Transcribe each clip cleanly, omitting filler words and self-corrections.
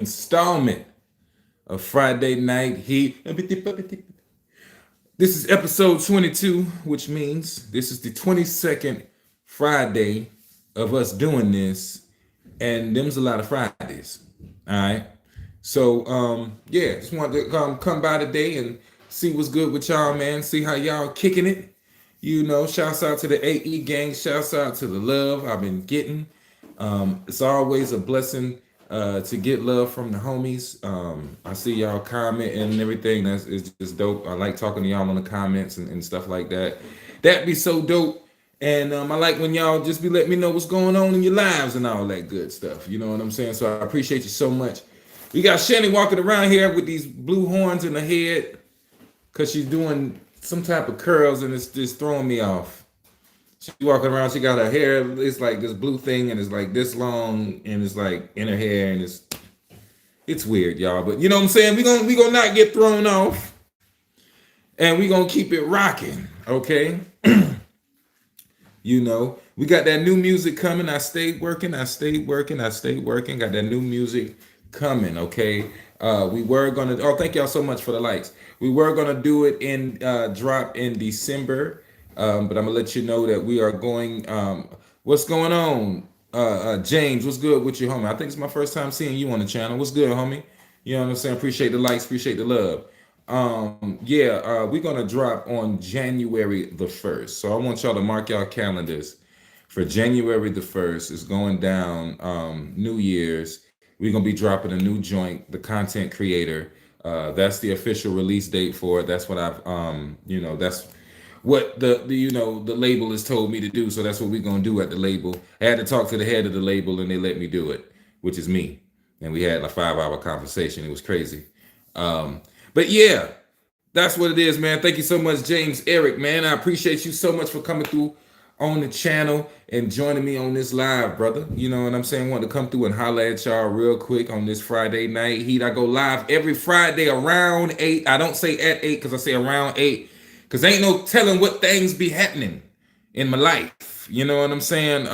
installment of Friday Night Heat. This is episode 22, which means this is the 22nd Friday of us doing this, and them's a lot of Fridays. All right. So yeah, just wanted to come by today and see what's good with y'all, man. See how y'all kicking it. Shouts out to the AE gang. Shouts out to the love I've been getting. It's always a blessing to get love from the homies. I see y'all commenting and everything. That's it's just dope. I like talking to y'all on the comments and stuff like that. That'd be so dope. And I like when y'all just be letting me know what's going on in your lives and all that good stuff. You know what I'm saying? So I appreciate you so much. We got Shanny walking around here with these blue horns in her head because she's doing some type of curls and it's just throwing me off. She walking around, she got her hair, it's like this blue thing and it's like this long and it's like in her hair and it's weird, y'all. But you know what I'm saying? We gonna not get thrown off and we gonna keep it rocking, okay? We got that new music coming. I stayed working. Got that new music coming, okay? We were gonna thank y'all so much for the likes. We were gonna do it in drop in December. But I'm gonna let you know that we are going. What's going on, James? What's good with you, homie? I think it's my first time seeing you on the channel. What's good, homie? You know what I'm saying? Appreciate the likes, appreciate the love. We're gonna drop on January the 1st. So I want y'all to mark y'all calendars for January the 1st. It's going down. New Year's. We're gonna be dropping a new joint, the content creator. That's the official release date for it. That's what that's what the label has told me to do. So that's what we're gonna do at the label. I had to talk to the head of the label and they let me do it, which is me. And we had a 5-hour conversation. It was crazy. But yeah, that's what it is, man. Thank you so much, James Eric, man. I appreciate you so much for coming through on the channel and joining me on this live, brother. You know what I'm saying? Want to come through and holler at y'all real quick on this Friday night heat. I go live every Friday around 8. I don't say at 8 because I say around 8 because ain't no telling what things be happening in my life. You know what I'm saying?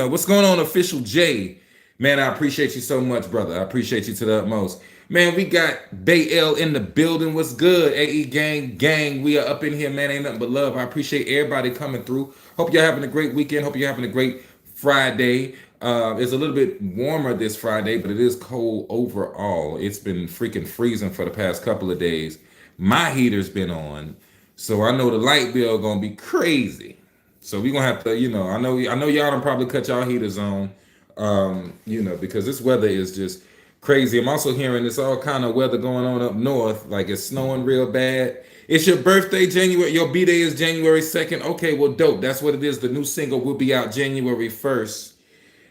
What's going on, Official J? Man, I appreciate you so much, brother. I appreciate you to the utmost. Man, we got Bay L in the building. What's good? AE gang. We are up in here, man. Ain't nothing but love. I appreciate everybody coming through. Hope you're having a great weekend. Hope you're having a great Friday. It's a little bit warmer this Friday, but it is cold overall. It's been freaking freezing for the past couple of days. My heater's been on, so I know the light bill gonna be crazy. So we gonna have to, I know y'all don't probably cut y'all heaters on, because this weather is just crazy. I'm also hearing this all kind of weather going on up north, like it's snowing real bad. It's your birthday, January. Your B-Day is January 2nd. Okay, well, dope. That's what it is. The new single will be out January 1st,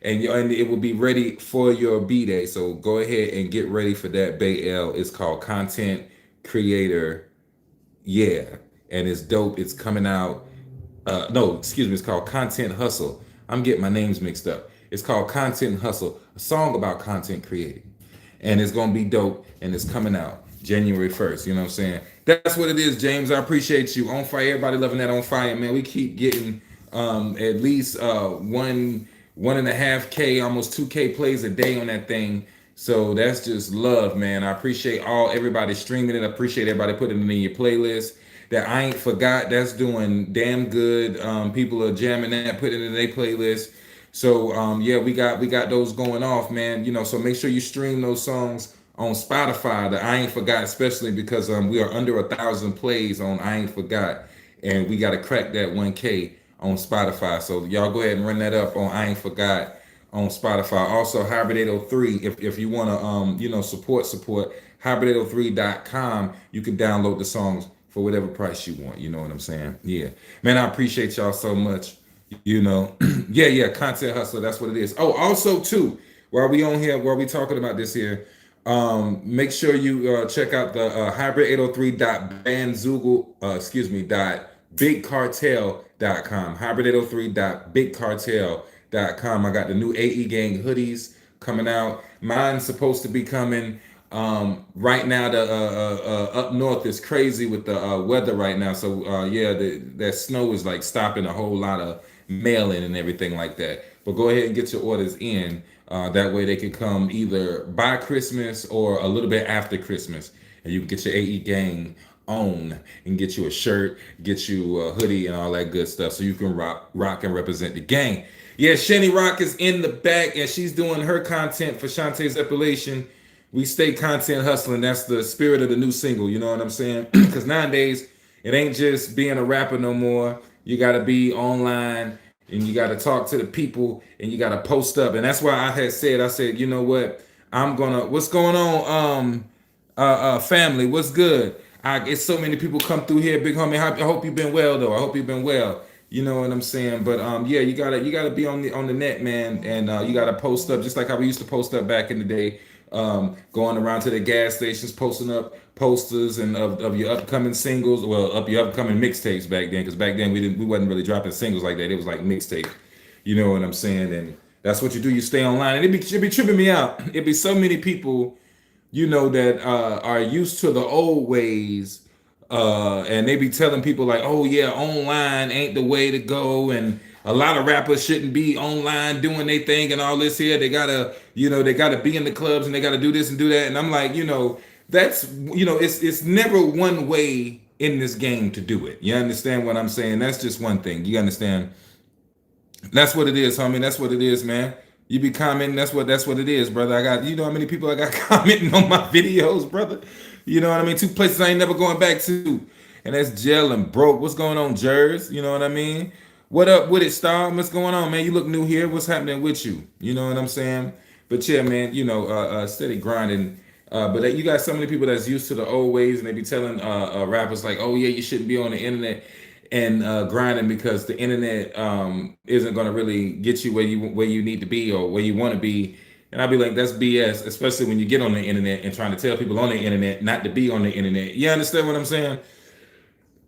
and it will be ready for your B-Day. So go ahead and get ready for that. Bay L. It's called Content Creator. Yeah, and it's dope. It's coming out. No, excuse me. It's called Content Hustle. I'm getting my names mixed up. It's called Content Hustle, a song about content creating. And it's going to be dope, and it's coming out January 1st. You know what I'm saying? That's what it is, James. I appreciate you. On Fire, everybody loving that On Fire, man. We keep getting at least 1.5K, almost 2K plays a day on that thing. So that's just love, man. I appreciate everybody streaming it. I appreciate everybody putting it in your playlist. That I Ain't Forgot, that's doing damn good. People are jamming that, putting it in their playlist. So we got those going off, man. So make sure you stream those songs on Spotify. The I Ain't Forgot, especially because we are under 1,000 plays on I Ain't Forgot, and we got to crack that 1K on Spotify. So y'all go ahead and run that up on I Ain't Forgot on Spotify. Also, Hybrid 803. If you want to support hybrid803.com. You can download the songs for whatever price you want. You know what I'm saying? Yeah, man. I appreciate y'all so much. Content hustler. That's what it is. Oh, also too, while we talking about this here, make sure you check out the hybrid803.bandzoogle, hybrid803.bigcartel.com. I got the new AE Gang hoodies coming out. Mine's supposed to be coming right now. The up north is crazy with the weather right now. So that snow is like stopping a whole lot of mailing and everything like that. But go ahead and get your orders in. That way they can come either by Christmas or a little bit after Christmas, and you can get your AE gang on and get you a shirt, get you a hoodie, and all that good stuff, so you can rock and represent the gang. Yeah, Shani Rock is in the back, and she's doing her content for Shantae's Epilation. We stay content hustling. That's the spirit of the new single. You know what I'm saying? Because nowadays it ain't just being a rapper no more. You got to be online and you got to talk to the people and you got to post up. And that's why I said, you know what? What's going on? Family, what's good? It's so many people come through here, big homie. I hope you've been well though. I hope you've been well. You know what I'm saying? But yeah, you gotta be on the net, man, and you gotta post up just like how we used to post up back in the day. Going around to the gas stations, posting up posters and of your upcoming singles, well, up your upcoming mixtapes back then, because back then we wasn't really dropping singles like that. It was like mixtape. You know what I'm saying? And that's what you do. You stay online, and it be tripping me out. It'd be so many people, that are used to the old ways, and they be telling people like, "Oh yeah, online ain't the way to go," and a lot of rappers shouldn't be online doing their thing and all this here. They gotta, they gotta be in the clubs and they gotta do this and do that. And I'm like, that's, it's never one way in this game to do it. You understand what I'm saying? That's just one thing. You understand? That's what it is, homie. That's what it is, man. You be commenting. That's what it is, brother. I got, how many people I got commenting on my videos, brother. You know what I mean? Two places I ain't never going back to, and that's jail and broke. What's going on, Jers? You know what I mean? What up with it, Star? What's going on, man? You look new here. What's happening with you? You know what I'm saying? But yeah, man. Steady grinding. But you got so many people that's used to the old ways, and they be telling rappers like, "Oh yeah, you shouldn't be on the internet and grinding because the internet isn't going to really get you where you need to be or where you want to be." And I'll be like, that's BS, especially when you get on the internet and trying to tell people on the internet not to be on the internet. You understand what I'm saying?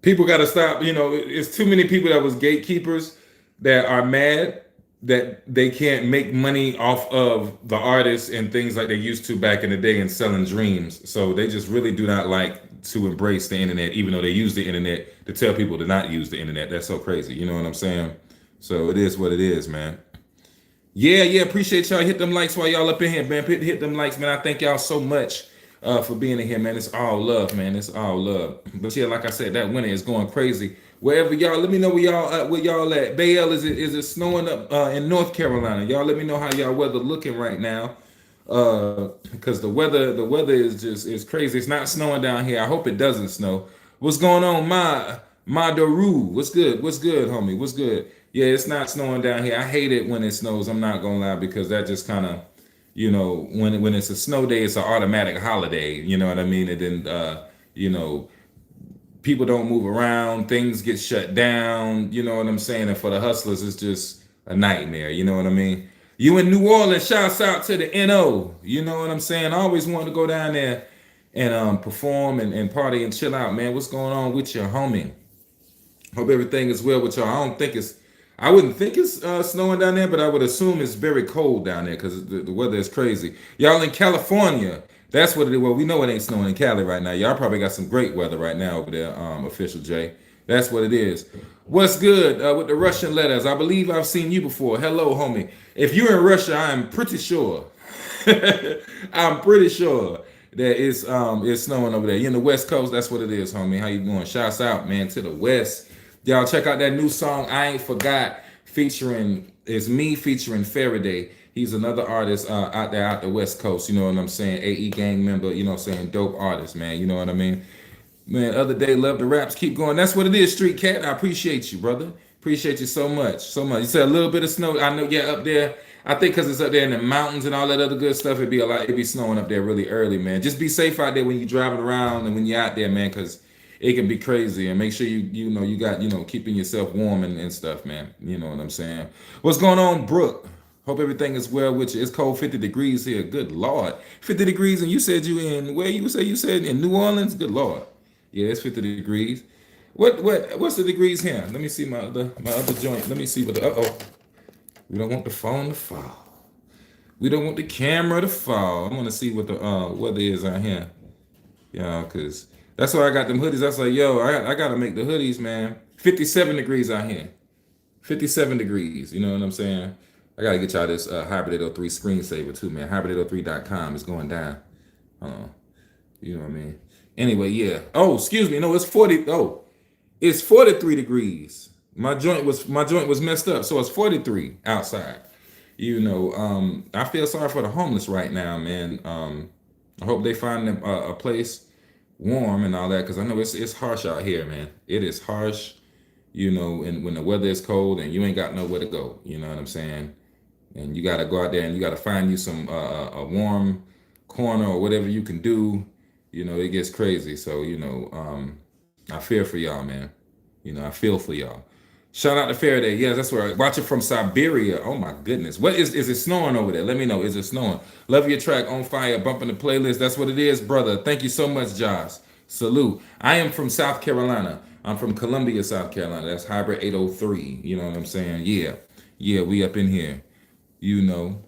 People got to stop. It's too many people that was gatekeepers that are mad that they can't make money off of the artists and things like they used to back in the day and selling dreams. So they just really do not like to embrace the internet, even though they use the internet to tell people to not use the internet. That's so crazy. You know what I'm saying? So it is what it is, man. Yeah, appreciate y'all. Hit them likes while y'all up in here, man. Hit them likes, man. I thank y'all so much for being in here, man. It's all love, man. It's all love. But yeah, like I said, that winter is going crazy. Wherever y'all, let me know where y'all at. Bayell, is it snowing up in North Carolina? Y'all let me know how y'all weather looking right now. Because the weather is crazy. It's not snowing down here. I hope it doesn't snow. What's going on, my Daru? What's good, homie? What's good? Yeah, it's not snowing down here. I hate it when it snows. I'm not gonna lie, because that just kind of, when it's a snow day, it's an automatic holiday. You know what I mean? And then people don't move around, things get shut down. You know what I'm saying? And for the hustlers, it's just a nightmare. You know what I mean? You in New Orleans, shouts out to the NO. You know what I'm saying? I always wanted to go down there and perform and party and chill out, man. What's going on with your homie? Hope everything is well with y'all. I wouldn't think it's snowing down there, but I would assume it's very cold down there because the weather is crazy. Y'all in California, that's what it is. Well, we know it ain't snowing in Cali right now. Y'all probably got some great weather right now over there, Official J. That's what it is. What's good with the Russian letters? I believe I've seen you before. Hello, homie. If you're in Russia, I'm pretty sure. I'm pretty sure that it's snowing over there. You're in the West Coast. That's what it is, homie. How you doing? Shouts out, man, to the West. Y'all check out that new song, I Ain't Forgot, it's me featuring Faraday. He's another artist out there out the West Coast, you know what I'm saying? AE gang member, you know what I'm saying? Dope artist, man, you know what I mean? Man, other day, love the raps, keep going. That's what it is, Street Cat. I appreciate you, brother. Appreciate you so much, so much. You said a little bit of snow. I know, yeah, up there. I think because it's up there in the mountains and all that other good stuff, it'd be snowing up there really early, man. Just be safe out there when you're driving around and when you're out there, man, because it can be crazy, and make sure you got keeping yourself warm and stuff, man. You know what I'm saying? What's going on, Brooke? Hope everything is well with you. It's cold, 50 degrees here. Good Lord, 50 degrees, and you said you in where you said in New Orleans. Good Lord, yeah, it's 50 degrees. What's the degrees here? Let me see my other joint. Let me see what we don't want the phone to fall. We don't want the camera to fall. I want to see what the weather is out here. Yeah, cause that's why I got them hoodies. I was like, yo, I gotta make the hoodies, man. 57 degrees out here. 57 degrees. You know what I'm saying? I gotta get y'all this Hybrid 803 screensaver too, man. Hybrid803.com is going down. Uh, you know what I mean? Anyway, yeah. Oh, excuse me. No, it's 40. Oh, it's 43 degrees. My joint was messed up, so it's 43 outside. I feel sorry for the homeless right now, man. I hope they find them a place warm and all that, because I know it's harsh out here, man. It is harsh, and when the weather is cold and you ain't got nowhere to go, you know what I'm saying? And you got to go out there and you got to find you some a warm corner or whatever you can do. It gets crazy. So I fear for y'all, man. I feel for y'all. Shout out to Faraday. Yeah, that's right. Watch it from Siberia. Oh my goodness. What is it snowing over there? Let me know. Is it snowing? Love your track on fire, bumping the playlist. That's what it is, brother. Thank you so much, Josh. Salute. I am from South Carolina. I'm from Columbia, South Carolina. That's Hybrid 803. You know what I'm saying? Yeah. Yeah, we up in here. You know.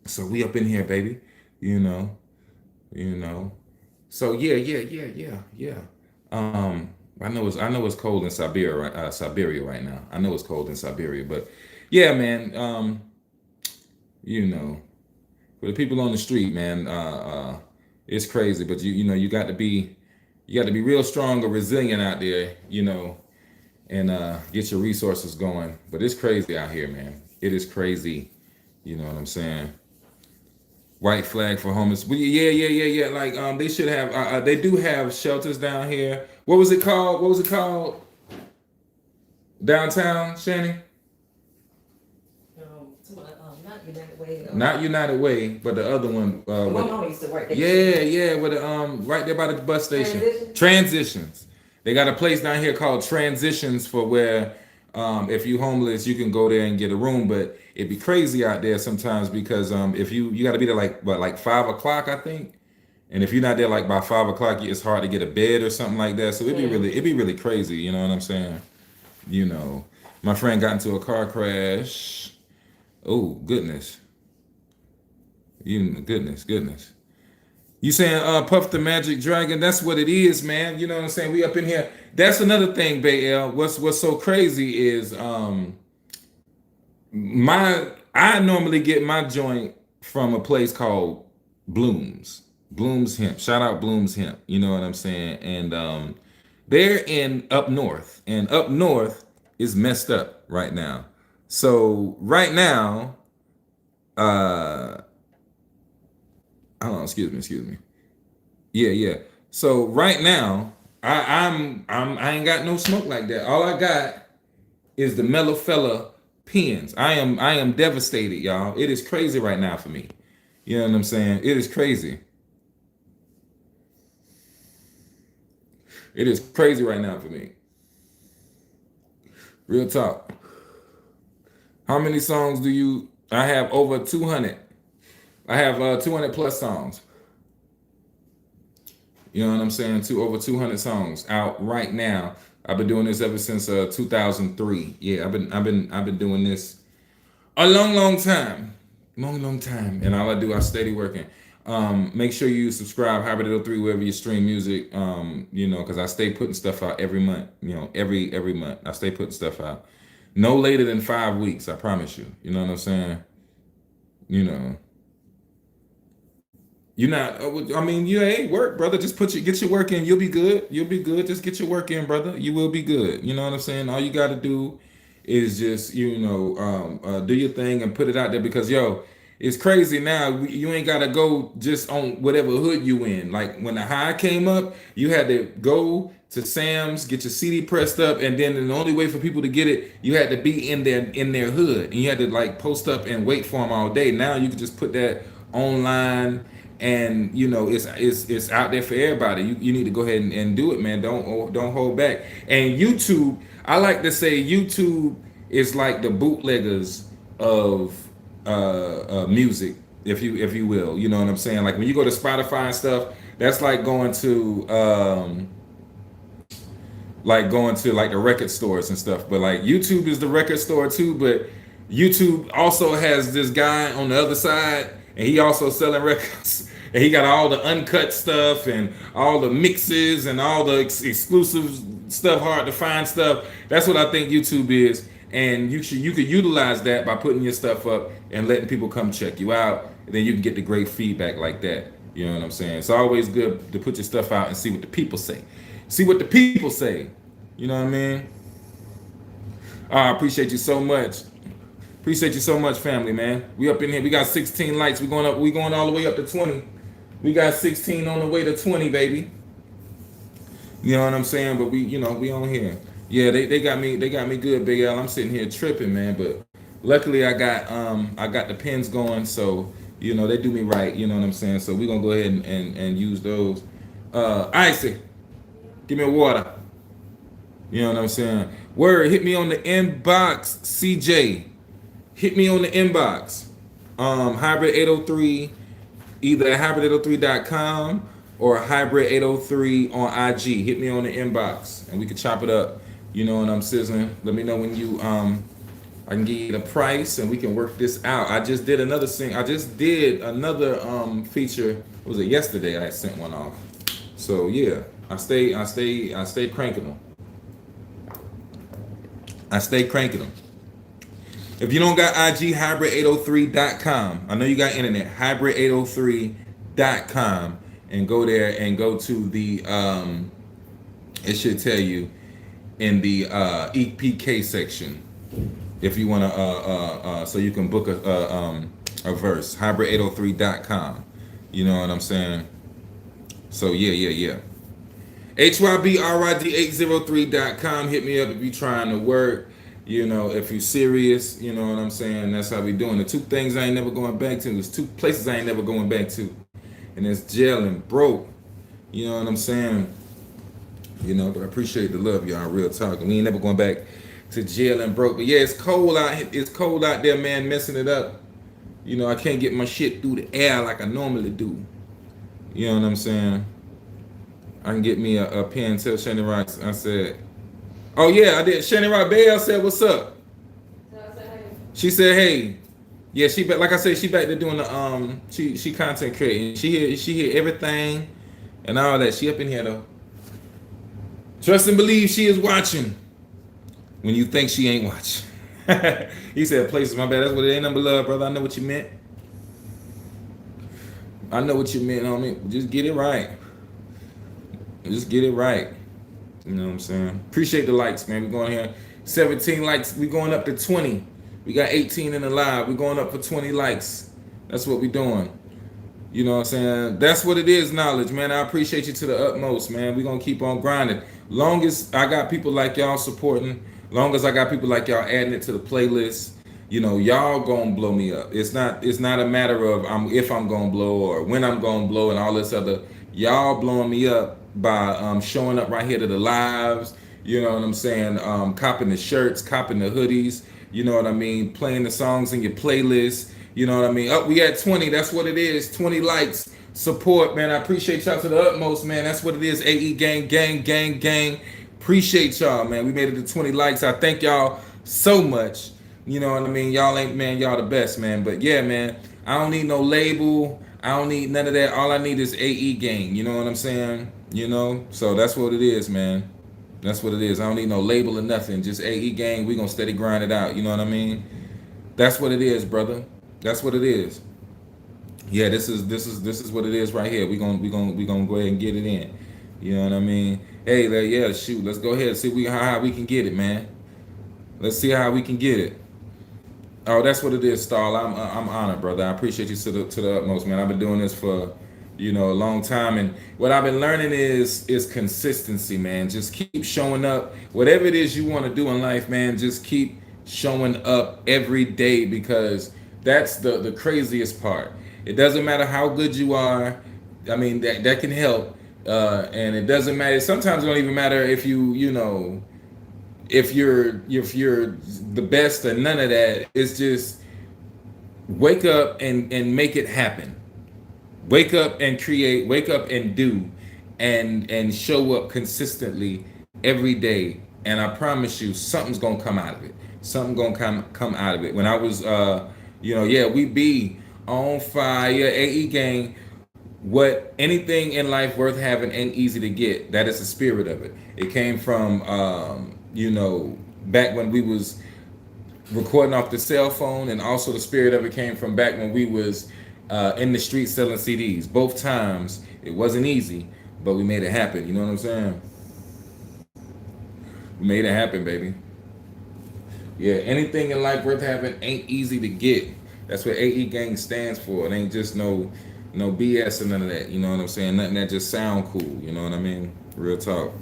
So we up in here, baby. You know. You know. So yeah. I know it's cold in Siberia, Siberia right now. I know it's cold in Siberia, but yeah, man. You know, for the people on the street, man, it's crazy. But you got to be real strong or resilient out there, and get your resources going. But it's crazy out here, man. It is crazy. You know what I'm saying? White flag for homeless. Yeah. Like they should have. They do have shelters down here. What was it called? What was it called? Downtown, Shanny? Not United Way. Not United Way, but the other one. My mama used to work there. Yeah, with the right there by the bus station. Transitions. They got a place down here called Transitions for where if you homeless, you can go there and get a room, but it'd be crazy out there sometimes because if you got to be there like 5 o'clock, I think. And if you're not there like by 5 o'clock, it's hard to get a bed or something like that. So it'd be really crazy. You know what I'm saying? My friend got into a car crash. Oh goodness. Goodness. You saying Puff the Magic Dragon? That's what it is, man. You know what I'm saying? We up in here. That's another thing, Bay L. What's so crazy is I normally get my joint from a place called Bloom's Hemp. Shout out Bloom's Hemp. You know what I'm saying? And they're in up north, and up north is messed up right now. So right now, hold on, excuse me. Yeah. So right now, I ain't got no smoke like that. All I got is the Mellow Fella pens. I am devastated, y'all. It is crazy right now for me. You know what I'm saying? It is crazy. It is crazy right now for me. Real talk. How many songs do you? I have over 200. I have 200 plus songs. You know what I'm saying? Over 200 songs out right now. I've been doing this ever since 2003. Yeah, I've been doing this a long time, long time. And all I do, I steady working. Make sure you subscribe Hybrid 803 wherever you stream music. Because I stay putting stuff out every month. Every month I stay putting stuff out. No later than 5 weeks, I promise you. You know what I'm saying? You're not. Hey, work, brother. Just get your work in. You'll be good. You'll be good. Just get your work in, brother. You will be good. You know what I'm saying? All you got to do is just do your thing and put it out there because it's crazy now. You ain't got to go just on whatever hood you in. Like when the high came up, you had to go to Sam's, get your CD pressed up, and then the only way for people to get it, you had to be in their hood, and you had to like post up and wait for them all day. Now you can just put that online, and it's out there for everybody. You need to go ahead and do it, man. Don't hold back. And YouTube, I like to say YouTube is like the bootleggers of music, if you will. You know what I'm saying? Like when you go to Spotify and stuff, that's like going to like the record stores and stuff. But like YouTube is the record store too, but YouTube also has this guy on the other side, and he also selling records. And he got all the uncut stuff and all the mixes and all the exclusive stuff, hard to find stuff. That's what I think YouTube is. and you could utilize that by putting your stuff up and letting people come check you out. And then you can get the great feedback like that. You know what I'm saying? It's always good to put your stuff out and see what the people say. See what the people say. You know what I mean? I appreciate you so much. Appreciate you so much, family, man. We up in here. We got 16 likes. We going up. We going all the way up to 20. We got 16 on the way to 20, baby. You know what I'm saying? But we on here. Yeah, they got me good, Big L. I'm sitting here tripping, man. But luckily I got the pins going, so they do me right. You know what I'm saying? So we're gonna go ahead and use those. Icy, give me a water. You know what I'm saying? Word, hit me on the inbox, CJ. Hit me on the inbox. Hybrid 803, either at hybrid803.com or Hybrid 803 on IG. Hit me on the inbox and we can chop it up. You know what I'm sizzling. Let me know when you I can give you the price and we can work this out. I just did another feature. What was it, yesterday? I sent one off. So yeah, I stay cranking them. I stay cranking them. If you don't got IG, hybrid803.com. I know you got internet. Hybrid803.com and go there and go to the it should tell you in the EPK section if you want to so you can book a verse. Hybrid803.com. You know what I'm saying? So yeah. HYBRYD803.com. Hit me up if you're trying to work. If you're serious, you know what I'm saying? That's how we doing. The two things I ain't never going back to. There's two places I ain't never going back to. And it's jail and broke. You know what I'm saying? But I appreciate the love, y'all. Real talk. We ain't never going back to jail and broke. But yeah, it's cold out. It's cold out there, man. Messing it up. I can't get my shit through the air like I normally do. You know what I'm saying? I can get me a pen. Tell Shannon Rock. I said, oh yeah, I did. Shannon Rock Bell said, "What's up?" She said, "Hey." Yeah, like I said, she back there doing the she content creating. She hear everything and all that. She up in here though. Trust and believe she is watching when you think she ain't watching. He said places, my bad. That's what it ain't, number love, brother. I know what you meant. I know what you meant, homie. Just get it right. Just get it right. You know what I'm saying? Appreciate the likes, man. We're going here. 17 likes. We're going up to 20. We got 18 in the live. We're going up for 20 likes. That's what we're doing. You know what I'm saying? That's what it is, knowledge, man. I appreciate you to the utmost, man. We're going to keep on grinding. Long as I got people like y'all supporting, long as I got people like y'all adding it to the playlist, y'all going to blow me up. It's not a matter of if I'm going to blow or when I'm going to blow and all this other. Y'all blowing me up by showing up right here to the lives, you know what I'm saying, copping the shirts, copping the hoodies, you know what I mean, playing the songs in your playlist, you know what I mean. We at 20, that's what it is, 20 likes, support, man. I appreciate y'all to the utmost, man. That's what it is. AE gang. Appreciate y'all, man. We made it to 20 likes. I thank y'all so much. You know what I mean. Y'all the best, man. But yeah, man, I don't need no label. I don't need none of that. All I need is AE gang. You know what I'm saying? So that's what it is, man. That's what it is. I don't need no label or nothing. Just AE gang. We gonna steady grind it out. You know what I mean? That's what it is, brother. That's what it is. Yeah, this is what it is right here. We gonna go ahead and get it in. You know what I mean? Hey, yeah, shoot. Let's go ahead and see how we can get it, man. Let's see how we can get it. Oh, that's what it is, Stahl. I'm honored, brother. I appreciate you to the utmost, man. I've been doing this for a long time, and what I've been learning is consistency, man. Just keep showing up. Whatever it is you want to do in life, man, just keep showing up every day, because that's the craziest part. It doesn't matter how good you are. I mean, that can help, and it doesn't matter. Sometimes it don't even matter if if you're the best or none of that. It's just wake up and make it happen. Wake up and create, wake up and do, and show up consistently every day. And I promise you, something's gonna come out of it. Something gonna come out of it. When I was, we be on fire, AE gang. What anything in life worth having ain't easy to get. That is the spirit of it. It came from, back when we was recording off the cell phone, and also the spirit of it came from back when we was in the street selling CDs. Both times it wasn't easy, but we made it happen. You know what I'm saying? We made it happen, baby. Yeah, anything in life worth having ain't easy to get. That's what AE Gang stands for. It ain't just no BS and none of that. You know what I'm saying? Nothing that just sound cool. You know what I mean? Real talk.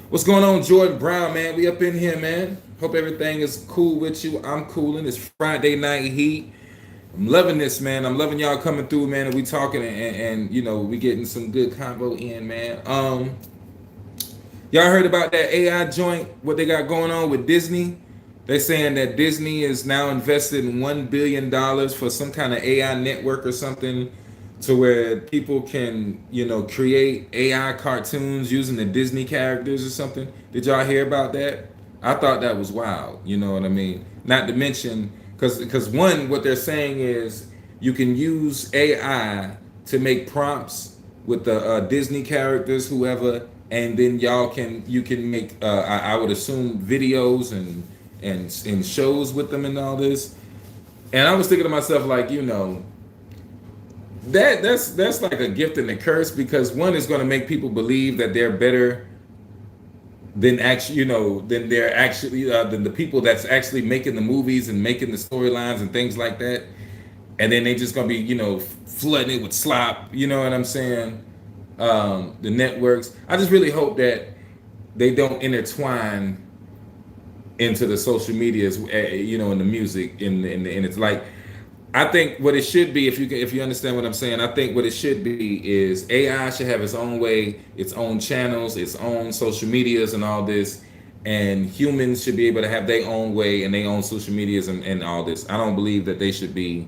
What's going on, Jordan Brown, man? We up in here, man. Hope everything is cool with you. I'm cooling. It's Friday night heat. I'm loving this, man. I'm loving y'all coming through, man. And we talking and you know, we getting some good convo in, man. Y'all heard about that AI joint, what they got going on with Disney? They're saying that Disney is now invested in $1 billion for some kind of AI network or something, to where people can, you know, create AI cartoons using the Disney characters or something. Did y'all hear about that? I thought that was wild. You know what I mean? Not to mention, because one, what they're saying is you can use AI to make prompts with the Disney characters, whoever, and then you can make I would assume videos and shows with them and all this. And I was thinking to myself, like, you know, that's like a gift and a curse, because one is going to make people believe that they're better than actually, you know, than they're actually than the people that's actually making the movies and making the storylines and things like that. And then they just gonna be, you know, flooding it with slop. You know what I'm saying? The networks. I just really hope that they don't intertwine into the social medias, you know, in the music, and it's like, I think what it should be, if you understand what I'm saying, I think what it should be is AI should have its own way, its own channels, its own social medias and all this, and humans should be able to have their own way and their own social medias and all this. I don't believe that they should be,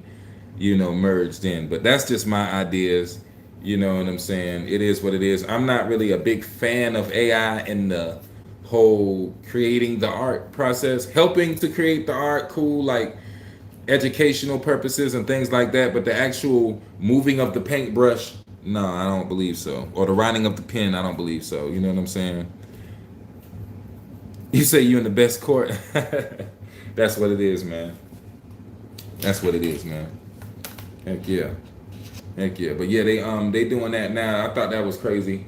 you know, merged in, but that's just my ideas. You know what I'm saying? It is what it is. I'm not really a big fan of AI in the whole creating the art process, helping to create the art, cool, like educational purposes and things like that, but the actual moving of the paintbrush, no, I don't believe so. Or the writing of the pen, I don't believe so. You know what I'm saying? You say you in the best court. That's what it is, man. That's what it is, man. Heck yeah. Heck yeah. But yeah, they doing that now. I thought that was crazy.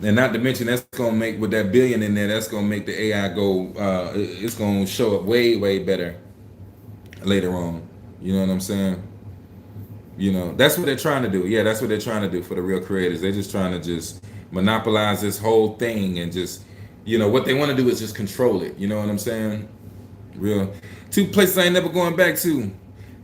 And not to mention, that's gonna make, with that billion in there, that's gonna make the AI go. It's gonna show up way better later on. You know what I'm saying? You know, that's what they're trying to do. Yeah, that's what they're trying to do for the real creators. They're just trying to just monopolize this whole thing and just, you know, what they want to do is just control it. You know what I'm saying? Real. Two places I ain't never going back to,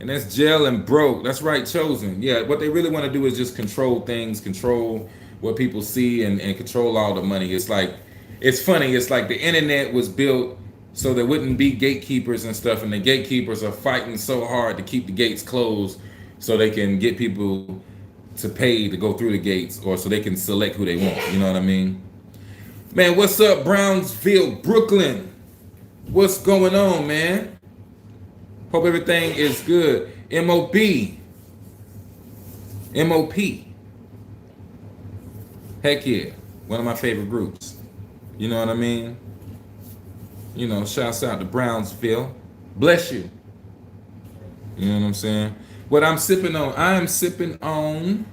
and that's jail and broke. That's right, Chosen. Yeah, what they really want to do is just control things, control what people see, and control all the money. It's like, it's funny. It's like the internet was built so there wouldn't be gatekeepers and stuff, and the gatekeepers are fighting so hard to keep the gates closed so they can get people to pay to go through the gates, or so they can select who they want. You know what I mean? Man, what's up, Brownsville, Brooklyn? What's going on, man? Hope everything is good. MOP. Heck yeah, one of my favorite groups. You know what I mean? You know, shouts out to Brownsville. Bless you. You know what I'm saying? What I'm sipping on, I am sipping on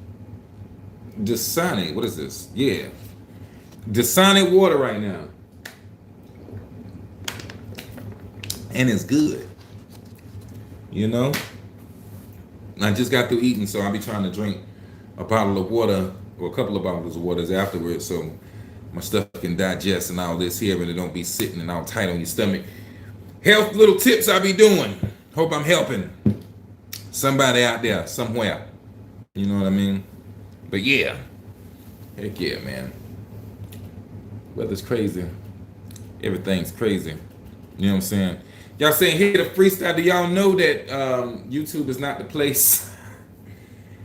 Dasani. What is this? Yeah. Dasani water right now. And it's good. You know? I just got through eating, so I'll be trying to drink a bottle of water, or a couple of bottles of waters afterwards, so my stuff can digest and all this here, and it don't be sitting and all tight on your stomach. Health little tips I be doing. Hope I'm helping somebody out there somewhere. You know what I mean? But yeah, heck yeah, man. Weather's crazy. Everything's crazy. You know what I'm saying? Y'all saying here the freestyle. Do y'all know that YouTube is not the place?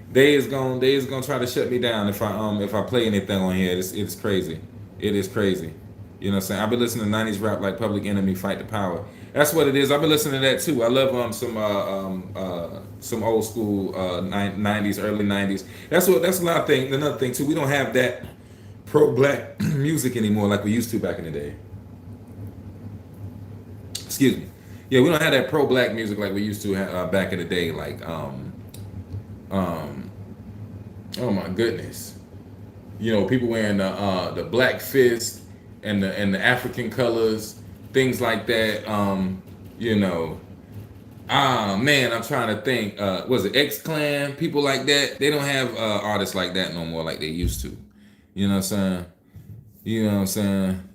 They is gonna try to shut me down if I play anything on here. It's crazy. It is crazy. You know what I'm saying? I've been listening to 90s rap like Public Enemy, Fight the Power. That's what it is. I've been listening to that too. I love some old school 90s, early 90s. That's a lot of thing. Another thing too, we don't have that pro black music anymore like we used to back in the day. Excuse me. Yeah, we don't have that pro black music like we used to back in the day. Like, um, oh my goodness, you know, people wearing the black fist and the African colors, things like that. You know, man, I'm trying to think. Was it X Clan? People like that. They don't have artists like that no more, like they used to. You know what I'm saying? You know what I'm saying?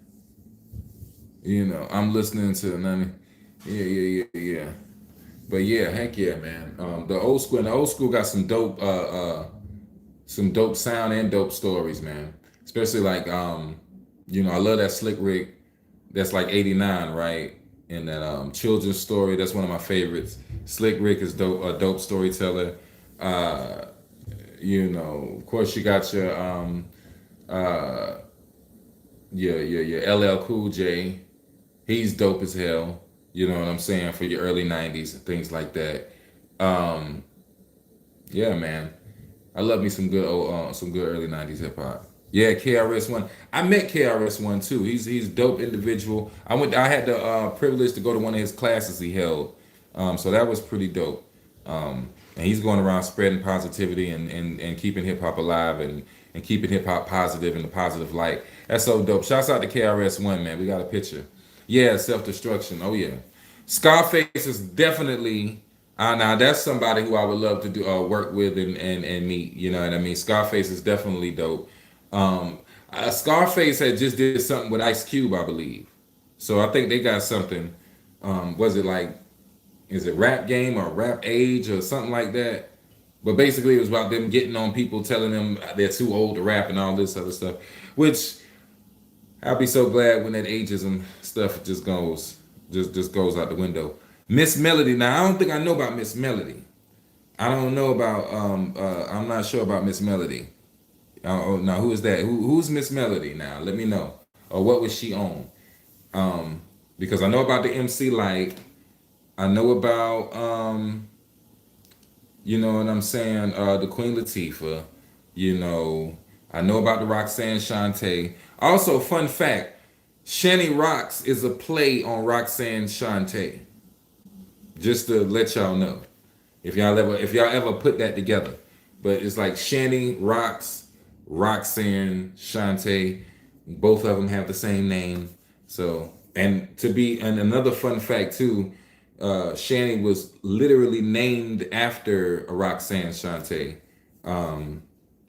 You know, I'm listening to none. Yeah. But yeah, heck yeah, man. The old school got some dope sound and dope stories, man. Especially like you know, I love that Slick Rick. That's like '89, right? And that children's story. That's one of my favorites. Slick Rick is dope, a dope storyteller. Uh, you know, of course, you got uh, your LL Cool J. He's dope as hell. You know what I'm saying, for your early '90s and things like that. Um, yeah, man. I love me some good early '90s hip hop. Yeah, KRS One. I met KRS One too. He's a dope individual. I had the privilege to go to one of his classes he held. So that was pretty dope. And he's going around spreading positivity and keeping hip hop alive and keeping hip hop positive in the positive light. That's so dope. Shouts out to KRS One, man. We got a picture. Yeah, self destruction. Oh yeah. Scarface is definitely now that's somebody who I would love to do work with and meet. You know what I mean? Scarface is definitely dope. Scarface had just did something with Ice Cube, I believe. So I think they got something. Was it like, is it Rap Game or Rap Age or something like that? But basically, it was about them getting on people, telling them they're too old to rap and all this other stuff. Which I'll be so glad when that ageism stuff just goes out the window. Miss Melody. Now I don't think I know about Miss Melody. I don't know about I'm not sure about Miss Melody. Oh, now who is that? Who's Miss Melody now? Let me know. Or what was she on? Because I know about the MC Light. I know about you know what I'm saying, the Queen Latifah, you know. I know about the Roxanne Shante. Also, fun fact, Shani Rocks is a play on Roxanne Shante. Just to let y'all know. If y'all ever put that together. But it's like Shani Rocks, Roxanne Shante, both of them have the same name. So, and another fun fact too, Shani was literally named after Roxanne Shante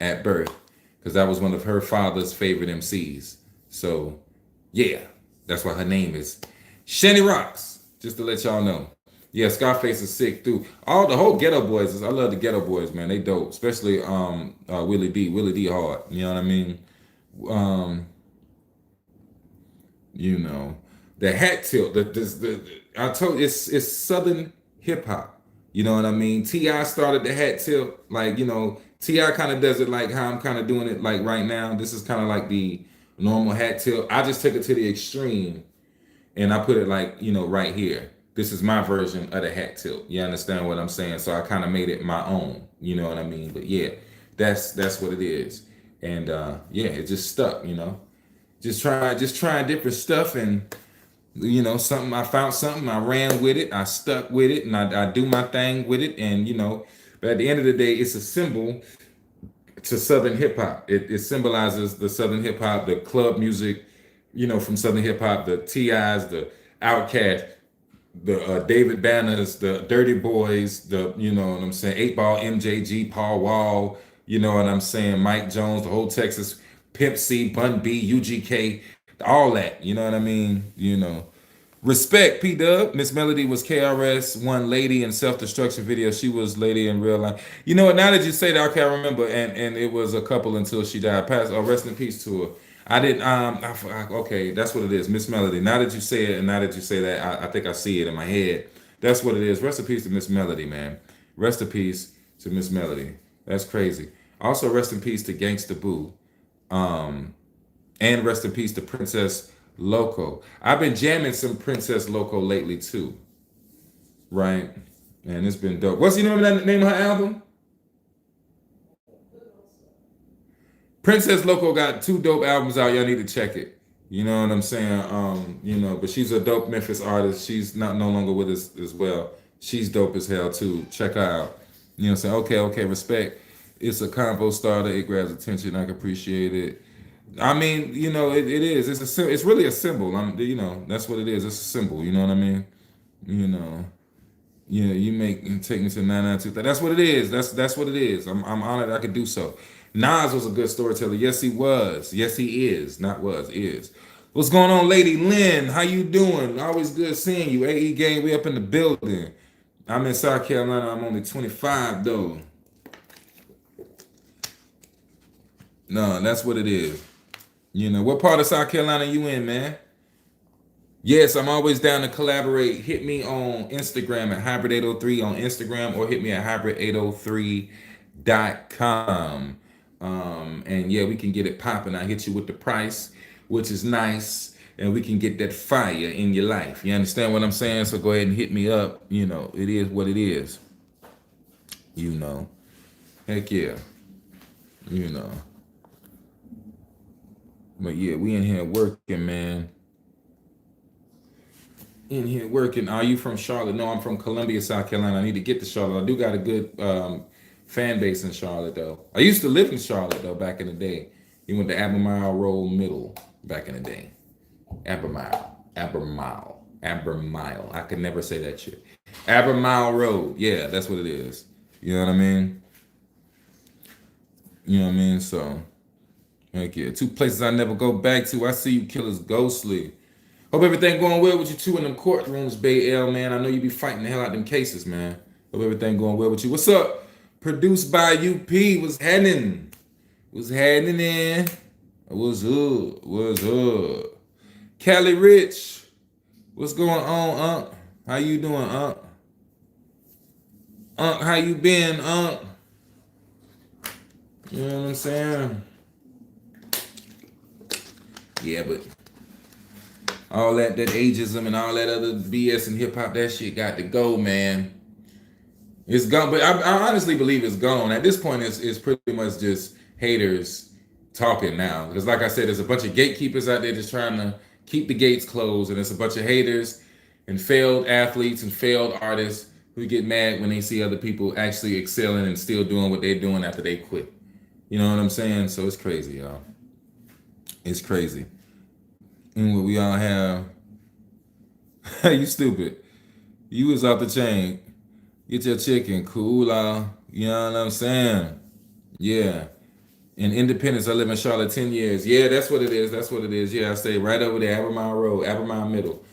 at birth, because that was one of her father's favorite MCs. So, yeah, that's why her name is Shani Rocks. Just to let y'all know. Yeah, Scarface is sick too. All the whole Ghetto Boys I love the Ghetto Boys, man. They dope, especially Willie D hard. You know what I mean? Um, you know, the hat tilt. I told you, it's Southern hip hop. You know what I mean? Ti started the hat tilt, like, you know, Ti kind of does it like how I'm kind of doing it like right now. This is kind of like the normal hat tilt. I just took it to the extreme, and I put it like, you know, right here. This is my version of the hat tilt. You understand what I'm saying? So I kind of made it my own. You know what I mean? But yeah, that's what it is. And yeah, it just stuck. You know, just trying different stuff, and you know, I found something, I ran with it, I stuck with it, and I do my thing with it. And you know, but at the end of the day, it's a symbol to Southern hip hop. It symbolizes the Southern hip hop, the club music, you know, from Southern hip hop, the T.I.s, the Outkast, the David Banners, the Dirty Boys, you know what I'm saying, 8 Ball, MJG, Paul Wall, you know what I'm saying, Mike Jones, the whole Texas, Pimp C, Bun B, UGK, all that, you know what I mean, you know. Respect, P Dub. Miss Melody was KRS One lady in Self Destruction video. She was lady in real life. You know what? Now that you say that, I can't remember. And it was a couple until she died. Rest in peace to her. I didn't. Okay, that's what it is. Miss Melody. Now that you say it, and now that you say that, I think I see it in my head. That's what it is. Rest in peace to Miss Melody, man. Rest in peace to Miss Melody. That's crazy. Also, rest in peace to Gangsta Boo. And rest in peace to Princess Loco. I've been jamming some Princess Loco lately too. Right? And it's been dope. What's the name of her album? Princess Loco got 2 dope albums out. Y'all need to check it. You know what I'm saying? But she's a dope Memphis artist. She's not no longer with us as well. She's dope as hell too. Check her out. You know what I'm saying? Okay, respect. It's a combo starter. It grabs attention. I can appreciate it. I mean, it is. It's really a symbol. That's what it is. It's a symbol. You know what I mean? You know. Yeah, you take me to 992. That's what it is. That's what it is. I'm honored I could do so. Nas was a good storyteller. Yes, he was. Yes, he is. Not was, is. What's going on, Lady Lynn? How you doing? Always good seeing you. AE gang, we up in the building. I'm in South Carolina. I'm only 25 though. No, that's what it is. What part of South Carolina you in, man? Yes, I'm always down to collaborate. Hit me on Instagram at Hybrid803 on Instagram, or hit me at hybrid803.com. And yeah, we can get it popping. I hit you with the price, which is nice, and we can get that fire in your life. You understand what I'm saying? So go ahead and hit me up. It is what it is. Heck yeah. But yeah, we in here working, man. In here working. Are you from Charlotte? No, I'm from Columbia, South Carolina. I need to get to Charlotte. I do got a good fan base in Charlotte, though. I used to live in Charlotte, though, back in the day. You went to Albemarle Road Middle back in the day. Albemarle. I could never say that shit. Albemarle Road. Yeah, that's what it is. You know what I mean? So, heck yeah. 2 places I never go back to. I see you killers ghostly. Hope everything going well with you two in them courtrooms, Bay L, man. I know you be fighting the hell out them cases, man. Hope everything going well with you. What's up? Produced by UP. What's happening? What's happening? What's up? Cali Rich. What's going on, Unc? How you doing, Unc? Unc, how you been, Unc? You know what I'm saying? Yeah, but all that ageism and all that other BS and hip hop, that shit got to go, man. It's gone, but I honestly believe it's gone. At this point, it's pretty much just haters talking now. Because like I said, there's a bunch of gatekeepers out there just trying to keep the gates closed, and it's a bunch of haters and failed athletes and failed artists who get mad when they see other people actually excelling and still doing what they're doing after they quit. You know what I'm saying? So it's crazy, y'all. It's crazy. And what we all have. You stupid. You was off the chain. Get your chicken. Cool out. You know what I'm saying? Yeah. In Independence, I live in Charlotte 10 years. Yeah, that's what it is. That's what it is. Yeah, I stay right over there, Albemarle Road, Albemarle Middle.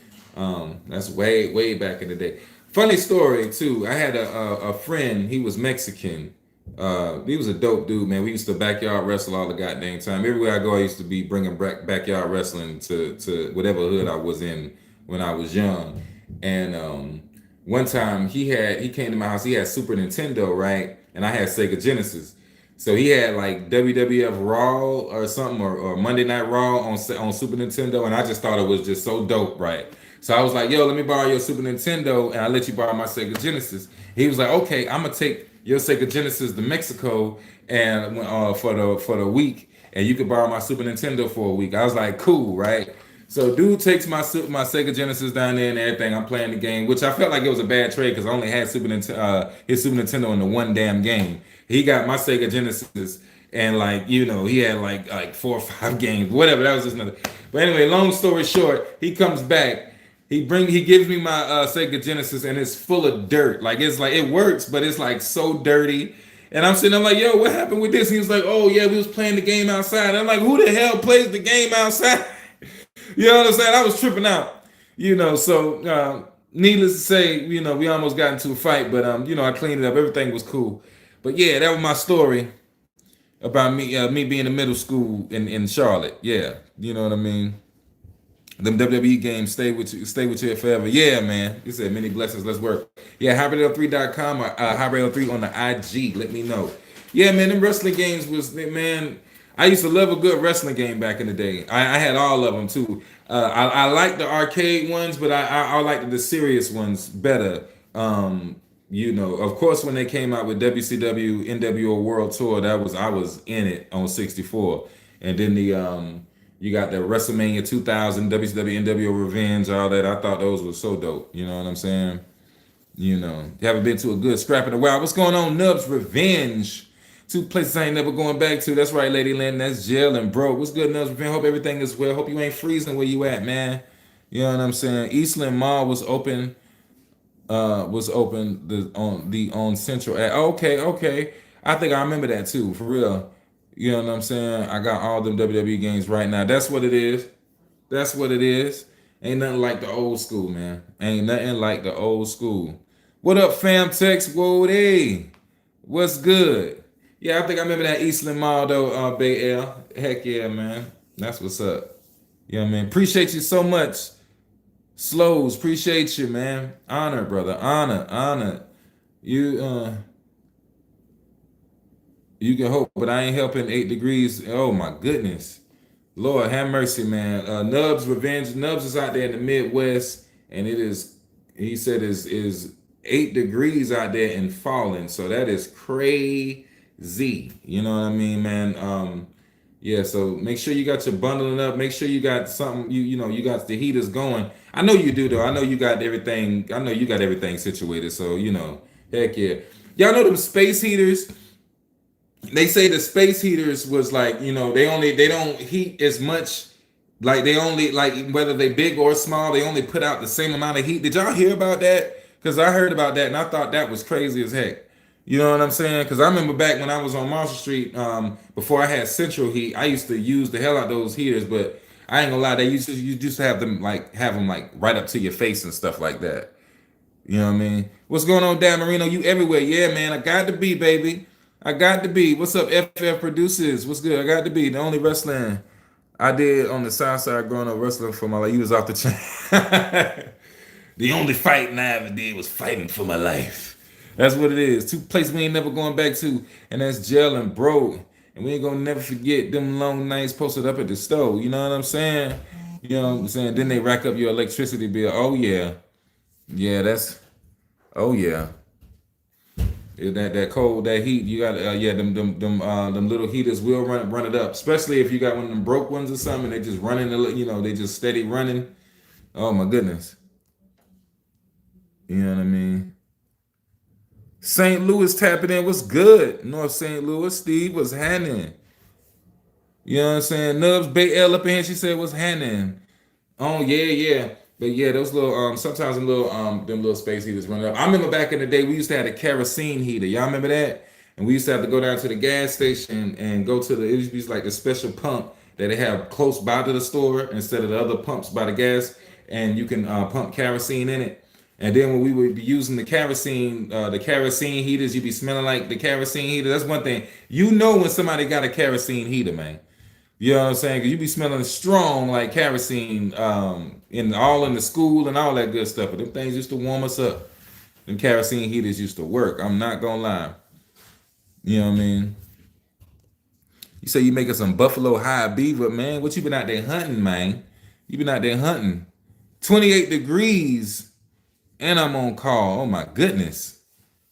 That's way back in the day. Funny story, too. I had a friend. He was Mexican. He was a dope dude, man. We used to backyard wrestle all the goddamn time. Everywhere I go, I used to be bringing backyard wrestling to whatever hood I was in when I was young. And one time he came to my house. He had Super Nintendo, right? And I had Sega Genesis. So he had like WWF Raw or something, or Monday Night Raw on Super Nintendo, and I just thought it was just so dope, right? So I was like, yo, let me borrow your Super Nintendo, and I'll let you borrow my Sega Genesis. He was like, okay, I'm gonna take your Sega Genesis to Mexico and for the week, and you could borrow my Super Nintendo for a week. I was like, cool, right? So dude takes my Sega Genesis down there and everything. I'm playing the game, which I felt like it was a bad trade because I only had his Super Nintendo in the one damn game. He got my Sega Genesis, and he had like 4 or 5 games, whatever. That was just another. But anyway, long story short, he comes back. He gives me my Sega Genesis, and it's full of dirt. It works, but it's like so dirty. And I'm sitting there like, yo, what happened with this? He was like, oh yeah, we was playing the game outside. I'm like, who the hell plays the game outside? You know what I'm saying? I was tripping out. So needless to say, we almost got into a fight, but I cleaned it up. Everything was cool. But yeah, that was my story about me being in middle school in Charlotte. Yeah, you know what I mean. Them WWE games stay with you forever. Yeah, man. You said many blessings. Let's work. Yeah, hybrid03.com or hybrid03 on the IG. Let me know. Yeah, man. Them wrestling games man. I used to love a good wrestling game back in the day. I had all of them too. I like the arcade ones, but I like the serious ones better. Of course, when they came out with WCW NWO World Tour, I was in it on 64, and then You got the WrestleMania 2000, WCW, NWO Revenge, all that. I thought those were so dope. You know what I'm saying? You know, you haven't been to a good scrap in a while. What's going on, Nubs Revenge? Two places I ain't never going back to. That's right, Lady Lynn. That's jail and broke. What's good, Nubs Revenge? Hope everything is well. Hope you ain't freezing where you at, man. You know what I'm saying? Eastland Mall was open. On Central. Okay. I think I remember that too, for real. You know what I'm saying? I got all them WWE games right now. That's what it is. That's what it is. Ain't nothing like the old school, man. Ain't nothing like the old school. What up, fam? Tex? Whoa, hey. What's good? Yeah, I think I remember that Eastland Mall though, Bay L. Heck yeah, man. That's what's up. Yeah, man. Appreciate you so much. Slows, appreciate you, man. Honor, brother. Honor. You you can hope, but I ain't helping 8 degrees. Oh my goodness. Lord have mercy, man. Nubs Revenge. Nubs is out there in the Midwest, and it is, he said, is 8 degrees out there and falling. So that is crazy. You know what I mean, man? Yeah, so make sure you got your bundling up. Make sure you got something, you know, you got the heaters going. I know you do though. I know you got everything. I know you got everything situated. So, you know, heck yeah. Y'all know them space heaters? They say the space heaters was like, you know, they don't heat as much, like they only, like whether they big or small, they only put out the same amount of heat. Did y'all hear about that? Because I heard about that and I thought that was crazy as heck. You know what I'm saying? Because I remember back when I was on Marshall Street, before I had central heat, I used to use the hell out of those heaters, but I ain't gonna lie, you used to have them like right up to your face and stuff like that. You know what I mean? What's going on, Dan Marino? You everywhere? Yeah, man. I got to be, baby. I got to be. What's up, FF Producers? What's good? I got to be. The only wrestling I did on the South Side growing up wrestling for my life. You was off the chain. The only fighting I ever did was fighting for my life. That's what it is. Two places we ain't never going back to, and that's jail and broke. And we ain't gonna never forget them long nights posted up at the stove. You know what I'm saying? You know what I'm saying? Then they rack up your electricity bill. Oh yeah. Yeah, oh yeah. That cold, that heat, you got them little heaters will run it up. Especially if you got one of them broke ones or something, they just running they just steady running. Oh my goodness. You know what I mean? St. Louis tapping in. What's good? North St. Louis. Steve, what's happening? You know what I'm saying? Nubs Bay L up in here. She said, what's happening? Oh yeah. But yeah, those little sometimes them little space heaters run up. I remember back in the day we used to have a kerosene heater. Y'all remember that? And we used to have to go down to the gas station and go to it used to be like the special pump that they have close by to the store instead of the other pumps by the gas, and you can pump kerosene in it. And then when we would be using the kerosene heaters, you'd be smelling like the kerosene heater. That's one thing. You know when somebody got a kerosene heater, man. You know what I'm saying? Because you be smelling strong like kerosene in the school and all that good stuff. But them things used to warm us up. Them kerosene heaters used to work. I'm not going to lie. You know what I mean? You say you making some buffalo high beaver, man. What you been out there hunting, man? You been out there hunting. 28 degrees. And I'm on call. Oh my goodness.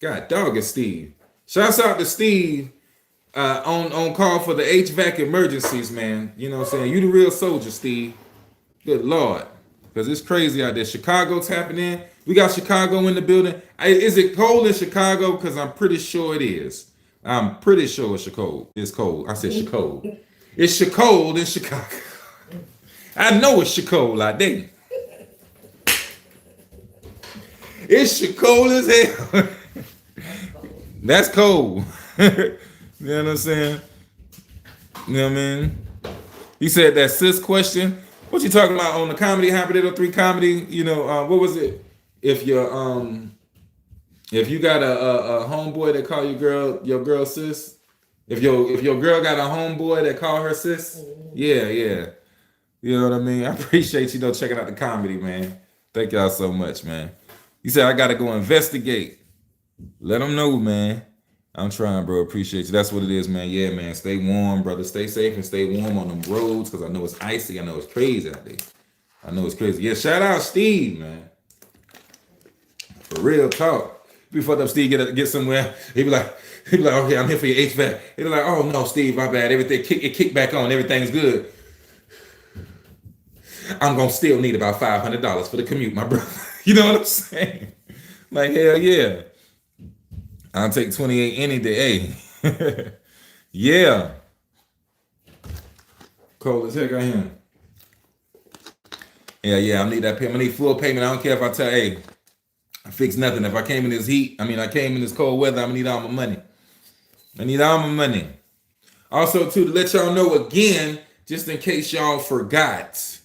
God dog is Steve. Shouts out to Steve on call for the HVAC emergencies, man. You know what I'm saying? You the real soldier, Steve. Good Lord. Because it's crazy out there. Chicago tapping in. We got Chicago in the building. Is it cold in Chicago? Because I'm pretty sure it is. I'm pretty sure it's cold. It's cold. I said Chicago. It's cold in Chicago. I know it's cold out there. It's cold as hell. That's cold. You know what I'm saying? You know what I mean? He said that sis question. What you talking about on the comedy, Happy Little 3 comedy? You know, what was it? If you got a homeboy that call your girl sis, if your girl got a homeboy that call her sis, yeah. You know what I mean? I appreciate you checking out the comedy, man. Thank y'all so much, man. He said, I got to go investigate. Let them know, man. I'm trying, bro. Appreciate you. That's what it is, man. Yeah, man. Stay warm, brother. Stay safe and stay warm on them roads because I know it's icy. I know it's crazy out there. I know it's crazy. Yeah, shout out Steve, man. For real talk. Before that Steve get somewhere, he be like, okay, I'm here for your HVAC. He be like, oh, no, Steve, my bad. Everything, it kicked back on. Everything's good. I'm gonna still need about $500 for the commute, my brother. You know what I'm saying? Like hell yeah, I'll take 28 any day. Hey, yeah, cold as heck I am. Yeah, I need that payment. I need full payment. I don't care if I tell, hey, I fix nothing. If I came in this heat, I came in this cold weather, I'm gonna need all my money. I need all my money. Also, too, to let y'all know again, just in case y'all forgot,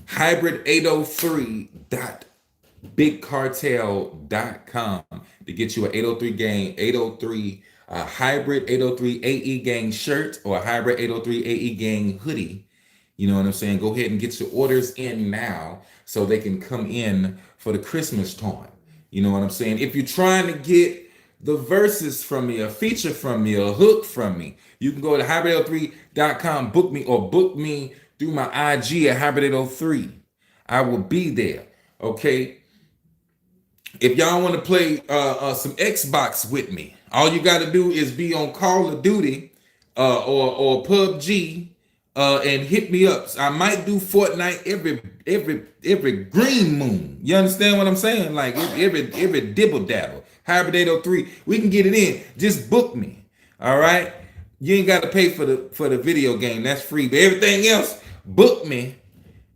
hybrid803.bigcartel.com to get you an 803 gang, 803 hybrid 803 AE gang shirt or a hybrid 803 AE gang hoodie. You know what I'm saying? Go ahead and get your orders in now so they can come in for the Christmas time. You know what I'm saying? If you're trying to get the verses from me, a feature from me, a hook from me, you can go to hybrid803.com, book me, or book me through my IG at hybrid803. I will be there. Okay. If y'all want to play some Xbox with me, all you got to do is be on Call of Duty or PUBG and hit me up. I might do Fortnite every green moon. You understand what I'm saying? Like every dibble dabble. Hybrid 803. We can get it in. Just book me. All right. You ain't got to pay for the video game. That's free. But everything else, book me.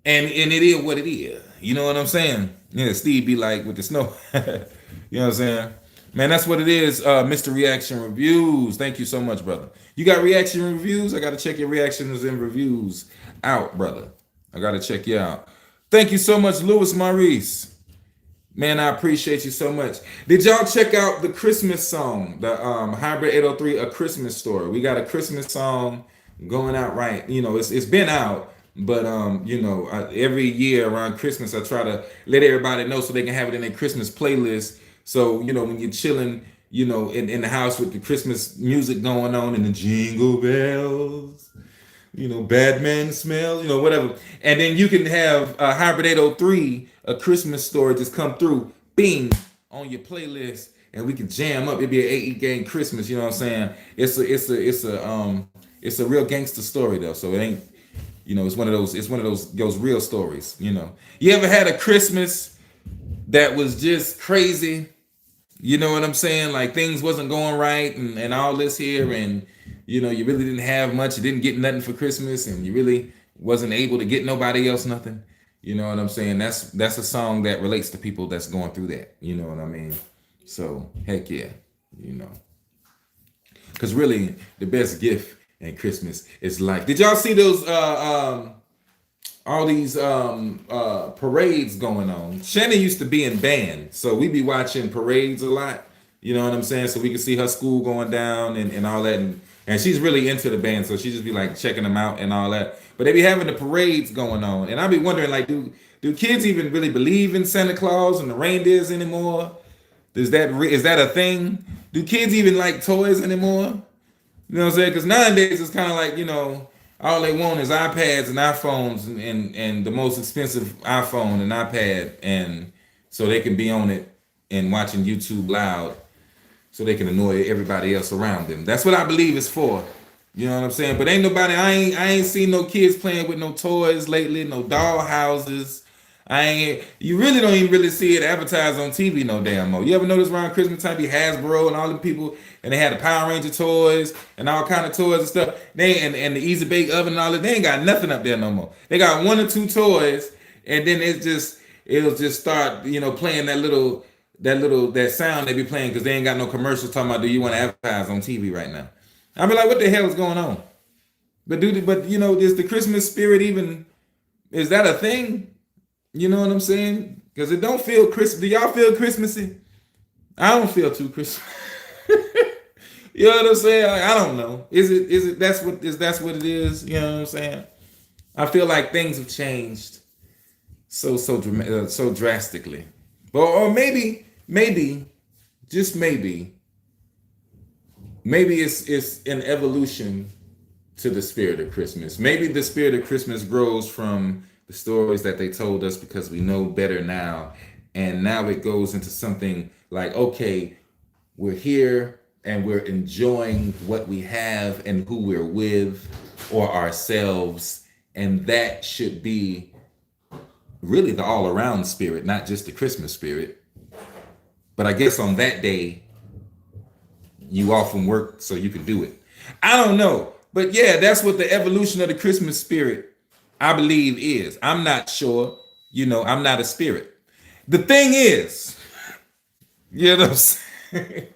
And it is what it is. You know what I'm saying? Yeah, Steve be like with the snow. You know what I'm saying? Man, that's what it is. Mr. Reaction Reviews. Thank you so much, brother. You got reaction reviews? I got to check your reactions and reviews out, brother. I got to check you out. Thank you so much, Louis Maurice. Man, I appreciate you so much. Did y'all check out the Christmas song, the Hybrid 803, A Christmas Story? We got a Christmas song going out right. You know, it's been out, but every year around Christmas, I try to let everybody know so they can have it in their Christmas playlist. So, when you're chilling, in the house with the Christmas music going on and the jingle bells, Batman smell, whatever. And then you can have Hybrid 803, A Christmas Story, just come through, bing, on your playlist, and we can jam up. It'd be an AE gang Christmas, you know what I'm saying? It's a real gangster story though, so it ain't, it's one of those real stories, You ever had a Christmas that was just crazy? You know what I'm saying? Like things wasn't going right and all this here, and you really didn't have much. You didn't get nothing for Christmas, and you really wasn't able to get nobody else nothing. You know what I'm saying? That's a song that relates to people that's going through that. You know what I mean? So heck yeah, because really the best gift in Christmas is life. Did y'all see those all these parades going on? Shannon used to be in band, so we be watching parades a lot. You know what I'm saying? So we can see her school going down and all that. And she's really into the band, so she just be like checking them out and all that. But they be having the parades going on. And I be wondering, like, do kids even really believe in Santa Claus and the reindeers anymore? Is that a thing? Do kids even like toys anymore? You know what I'm saying? Because nowadays it's kind of like, all they want is iPads and iPhones and the most expensive iPhone and iPad, and so they can be on it and watching YouTube loud so they can annoy everybody else around them. That's what I believe it's for. You know what I'm saying? But ain't nobody, I ain't seen no kids playing with no toys lately, no doll houses. You really don't even really see it advertised on TV no damn more. You ever notice around Christmas time, be Hasbro and all the people, and they had the Power Ranger toys and all kind of toys and stuff. And the Easy Bake Oven and all that. They ain't got nothing up there no more. They got one or two toys, and then it'll just start, playing that sound they be playing because they ain't got no commercials talking about, do you want to advertise on TV right now? I be like, what the hell is going on? But is the Christmas spirit even, is that a thing? You know what I'm saying? Because it don't feel Christmas. Do y'all feel Christmassy? I don't feel too Christmas. You know what I'm saying? I don't know. Is that's what it is? You know what I'm saying? I feel like things have changed so drastically. Or maybe, just maybe it's an evolution to the spirit of Christmas. Maybe the spirit of Christmas grows from the stories that they told us because we know better now. And now it goes into something like, okay, we're here and we're enjoying what we have and who we're with or ourselves. And that should be really the all around spirit, not just the Christmas spirit. But I guess on that day, you off from work so you can do it. I don't know. But yeah, that's what the evolution of the Christmas spirit, I believe, is. I'm not sure. I'm not a spirit. The thing is, you know what I'm saying?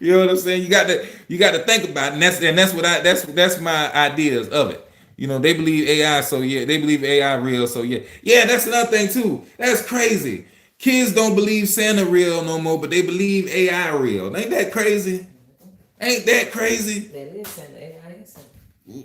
You know what I'm saying? You got to think about it. And that's my ideas of it. They believe AI, so yeah, they believe AI real, so yeah. Yeah, that's another thing too. That's crazy. Kids don't believe Santa real no more, but they believe AI real. Ain't that crazy? Ain't that crazy? That is Santa. AI is Santa.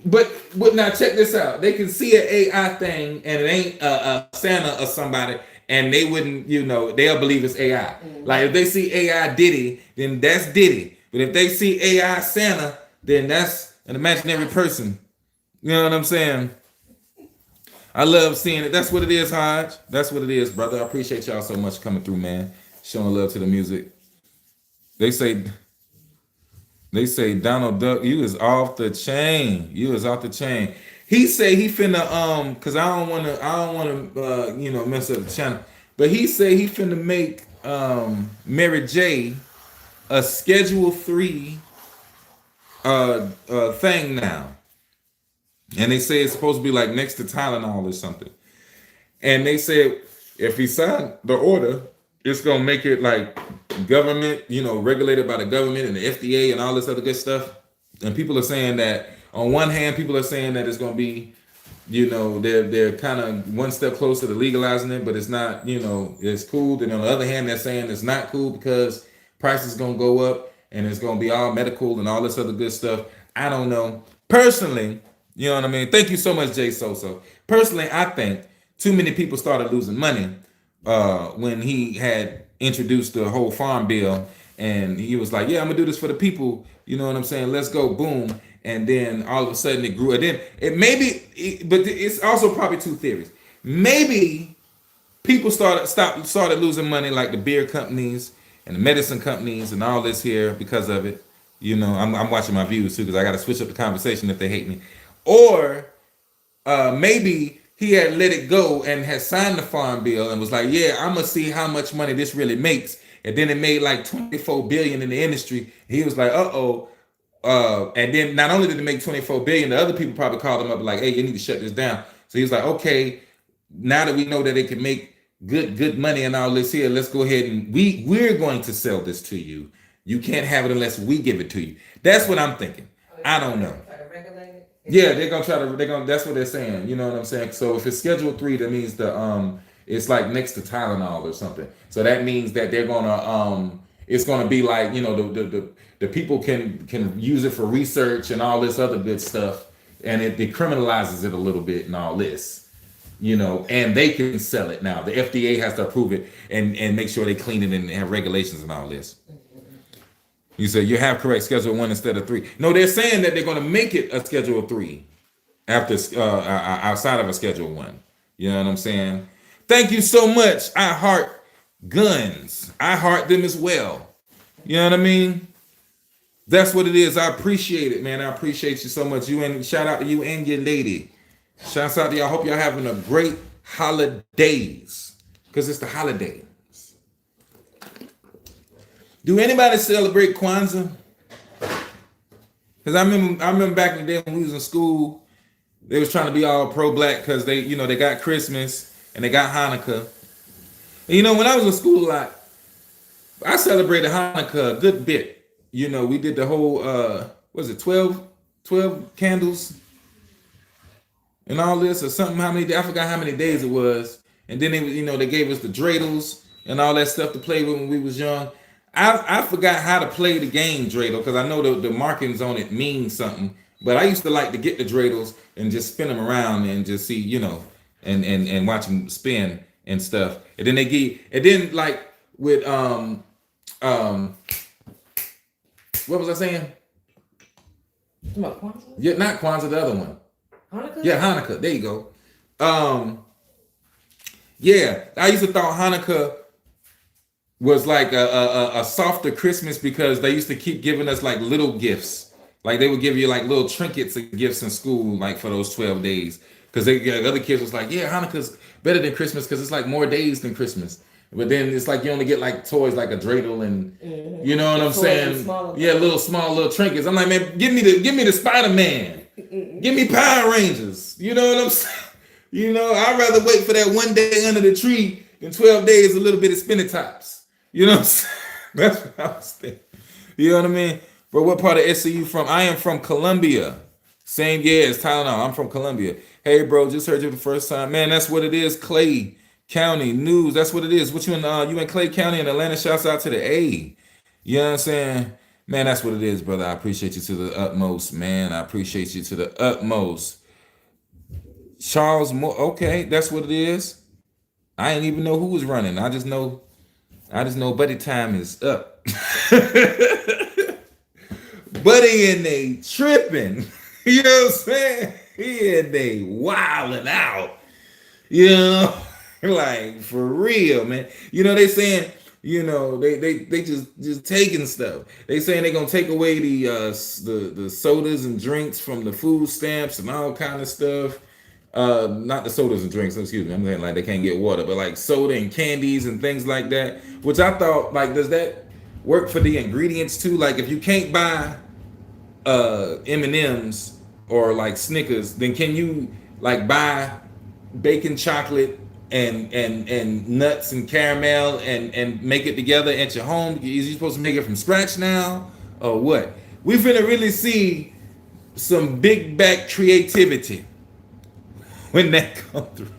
But now check this out. They can see an AI thing and it ain't a Santa or somebody, and they wouldn't, they'll believe it's AI. Like if they see AI Diddy, then that's Diddy. But if they see AI Santa, then that's an imaginary person. You know what I'm saying? I love seeing it. That's what it is, Hodge. That's what it is, brother. I appreciate y'all so much coming through, man. Showing love to the music. They say Donald Duck, you is off the chain. You is off the chain. He say he finna cause I don't wanna mess up the channel. But he say he finna make Mary J a Schedule 3 thing now. And they say it's supposed to be like next to Tylenol or something. And they said if he signed the order, it's gonna make it like government, regulated by the government and the FDA and all this other good stuff. And people are saying that on one hand, people are saying that it's gonna be, they're kind of one step closer to legalizing it, but it's not, it's cool. Then on the other hand, they're saying it's not cool because prices gonna go up and it's gonna be all medical and all this other good stuff. I don't know. Personally, you know what I mean? Thank you so much, Jay Soso. Personally, I think too many people started losing money when he had introduced the whole farm bill, and he was like, yeah, I'm gonna do this for the people, you know what I'm saying, let's go, boom. And then all of a sudden it grew, and then but it's also probably two theories. Maybe people started losing money, like the beer companies and the medicine companies and all this here because of it. I'm watching my views too because I got to switch up the conversation if they hate me. Or maybe he had let it go and had signed the farm bill and was like, yeah, I'm gonna see how much money this really makes. And then it made like 24 billion in the industry. He was like, and then not only did it make 24 billion, the other people probably called him up like, hey, you need to shut this down. So he was like, okay, now that we know that it can make good money and all this here, let's go ahead and we're going to sell this to you. You can't have it unless we give it to you. That's what I'm thinking. I don't know. Yeah, that's what they're saying. You know what I'm saying? So if it's Schedule 3, that means it's like next to Tylenol or something. So that means that they're gonna it's gonna be like, the people can use it for research and all this other good stuff, and it decriminalizes it a little bit and all this, and they can sell it now. The FDA has to approve it and make sure they clean it and have regulations and all this. You said you have correct, Schedule 1 instead of 3. No, they're saying that they're going to make it a Schedule 3 after outside of a Schedule 1. You know what I'm saying? Thank you so much. I heart guns. I heart them as well. You know what I mean? That's what it is. I appreciate it, man. I appreciate you so much. Shout out to you and your lady. Shouts out to y'all. Hope y'all having a great holidays, because it's the holiday. Do anybody celebrate Kwanzaa? Because I remember back in the day when we was in school, they was trying to be all pro-black because they got Christmas and they got Hanukkah. And when I was in school, I celebrated Hanukkah a good bit. We did the whole 12 candles and all this or something. I forgot how many days it was. And then they gave us the dreidels and all that stuff to play with when we was young. I forgot how to play the game dreidel because I know the markings on it mean something. But I used to like to get the dreidels and just spin them around and just see, and watch them spin and stuff. And then like with what was I saying? What, Kwanzaa? Yeah, not Kwanzaa, the other one. Hanukkah? Yeah, Hanukkah. There you go. Yeah, I used to thought Hanukkah was like a softer Christmas because they used to keep giving us like little gifts, Like they would give you like little trinkets and gifts in school, like for those 12 days. Because they other kids was like, yeah, Hanukkah's better than Christmas because it's like more days than Christmas. But then it's like you only get like toys like a dreidel and you know what I'm saying? Yeah, little small little trinkets. I'm like, man, give me the Spider-Man. Give me Power Rangers. You know what I'm saying? You know, I'd rather wait for that one day under the tree than 12 days a little bit of spinning tops. You know what I'm saying? That's what I was thinking. You know what I mean? Bro, what part of SC you from? I am from Columbia. Same year as Tylenol. I'm from Columbia. Hey, bro, just heard you for the first time. Man, that's what it is. Clay County News. That's what it is. What you in Clay County in Atlanta? Shouts out to the A. You know what I'm saying? Man, that's what it is, brother. I appreciate you to the utmost, man. I appreciate you to the utmost. Charles Moore. Okay, that's what it is. I didn't even know who was running. I just know Buddy time is up. Buddy and they tripping. You know what I'm saying? He and they wilding out. You know, like for real, man. You know, they saying, you know, they just taking stuff. They saying they gonna take away the sodas and drinks from the food stamps and all kind of stuff. Not the sodas and drinks, excuse me. I'm saying like they can't get water, but like soda and candies and things like that. Which I thought, like, does that work for the ingredients too? Like if you can't buy M&Ms or like Snickers, then can you like buy bacon chocolate and nuts and caramel and make it together at your home? Is you supposed to make it from scratch now or what? We finna really see some big back creativity when that comes through.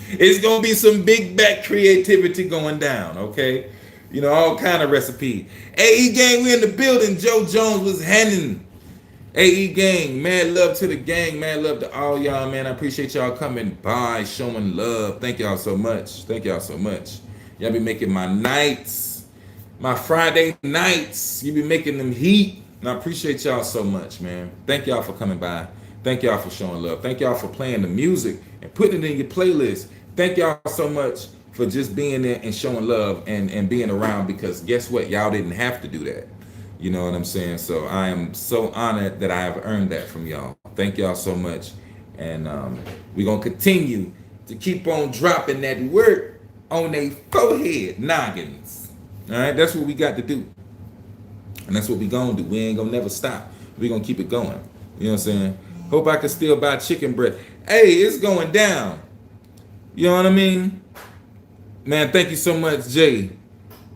It's gonna be some big back creativity going down, okay? You know, all kind of recipe. AE gang, we in the building. Joe Jones was handing. AE gang, mad love to the gang, mad love to all y'all, man. I appreciate y'all coming by, showing love. Thank y'all so much. Thank y'all so much. Y'all be making my nights, my Friday nights. You be making them heat. And I appreciate y'all so much, man. Thank y'all for coming by. Thank y'all for showing love. Thank y'all for playing the music and putting it in your playlist. Thank y'all so much for just being there and showing love and being around, because guess what? Y'all didn't have to do that. You know what I'm saying? So I am so honored that I have earned that from y'all. Thank y'all so much. And we're going to continue to keep on dropping that work on their forehead noggins. All right? That's what we got to do. And that's what we going to do. We ain't going to never stop. We're going to keep it going. You know what I'm saying? Hope I can still buy chicken breast. Hey, it's going down. You know what I mean? Man, thank you so much, Jay.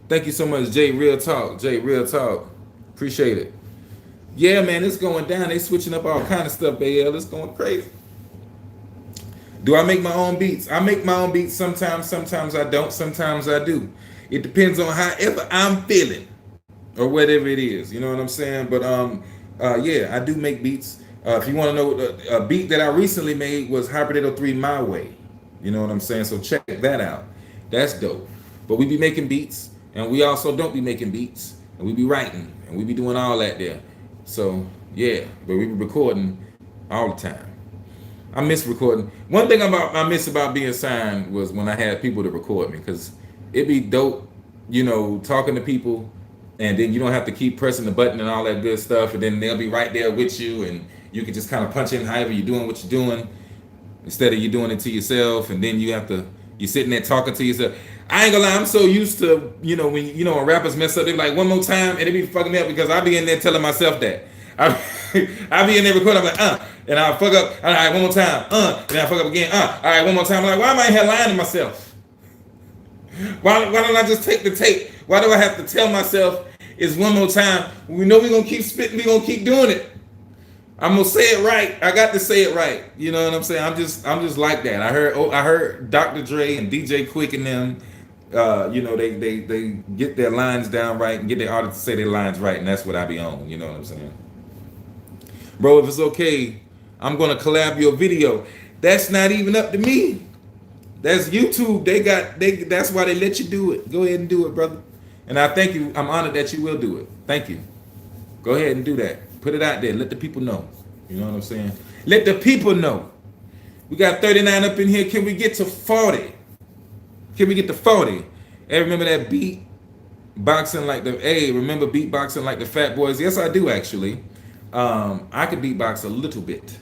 Thank you so much, Jay. Real talk. Jay, real talk. Appreciate it. Yeah, man, it's going down. They switching up all kind of stuff, AL. It's going crazy. Do I make my own beats? I make my own beats sometimes. Sometimes I don't. Sometimes I do. It depends on however I'm feeling or whatever it is. You know what I'm saying? But yeah, I do make beats. If you want to know, a beat that I recently made was Hybrid 803 My Way. You know what I'm saying? So check that out. That's dope. But we be making beats, and we also don't be making beats, and we be writing, and we be doing all that there. So yeah, but we be recording all the time. I miss recording. One thing I miss about being signed was when I had people to record me, because it'd be dope, you know, talking to people, and then you don't have to keep pressing the button and all that good stuff, and then they'll be right there with you, and you can just kind of punch in however you're doing what you're doing, instead of you doing it to yourself, and then you're sitting there talking to yourself. I ain't gonna lie, I'm so used to, you know, when rappers mess up, they be like, one more time, and it be fucking me up, because I be in there telling myself that. I be in there recording, I'm like, and I fuck up, all right, one more time, and then I fuck up again, all right, one more time. I'm like, why am I in here lying to myself? Why don't I just take the tape? Why do I have to tell myself it's one more time? We know we're gonna keep spitting, we're gonna keep doing it. I'm gonna say it right. I got to say it right. You know what I'm saying? I'm just like that. I heard Dr. Dre and DJ Quick and them, you know, they get their lines down right and get their artists to say their lines right, and that's what I be on. You know what I'm saying? Bro, if it's okay, I'm gonna collab your video. That's not even up to me. That's YouTube. That's why they let you do it. Go ahead and do it, brother. And I thank you. I'm honored that you will do it. Thank you. Go ahead and do that. Put it out there. Let the people know. You know what I'm saying? Let the people know. We got 39 up in here. Can we get to 40? Can we get to 40? Hey, remember that beat boxing like the remember beatboxing like the Fat Boys? Yes, I do actually. I could beatbox a little bit.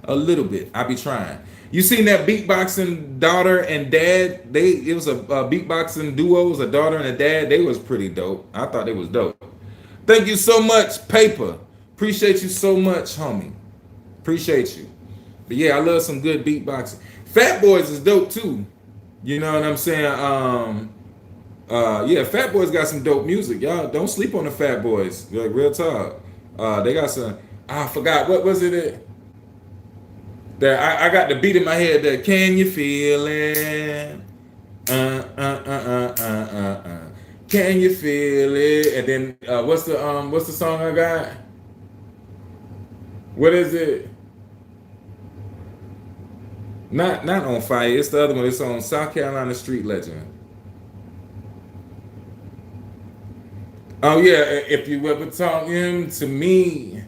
A little bit. I be trying. You seen that beatboxing daughter and dad? It was a beatboxing duo. It was a daughter and a dad. They was pretty dope. I thought they was dope. Thank you so much, Paper. Appreciate you so much, homie. Appreciate you. But yeah, I love some good beatboxing. Fat Boys is dope too. You know what I'm saying? Yeah, Fat Boys got some dope music. Y'all don't sleep on the Fat Boys. Like real talk. They got some. I forgot what was it. That I got the beat in my head. That can you feel it? Can you feel it? And then what's the song I got? What is it? Not on fire. It's the other one. It's on South Carolina Street Legend. Oh yeah, if you ever talking to me,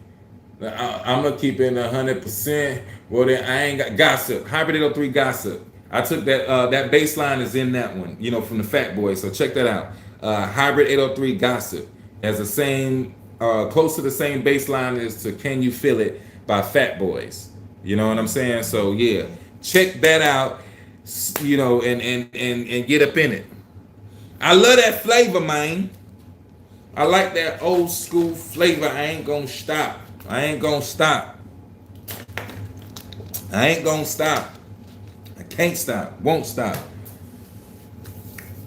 I'm gonna keep it 100%. Well then I ain't got gossip. Hybrid 803 gossip. I took that bass line is in that one, you know, from the Fat Boys. So check that out. Hybrid 803 gossip has the same close to the same bass line as to Can You Feel It by Fat Boys. You know what I'm saying? So yeah, check that out. You know, and get up in it. I love that flavor, man. I like that old school flavor. I ain't gonna stop. I ain't gonna stop. I ain't gonna stop. I can't stop. Won't stop.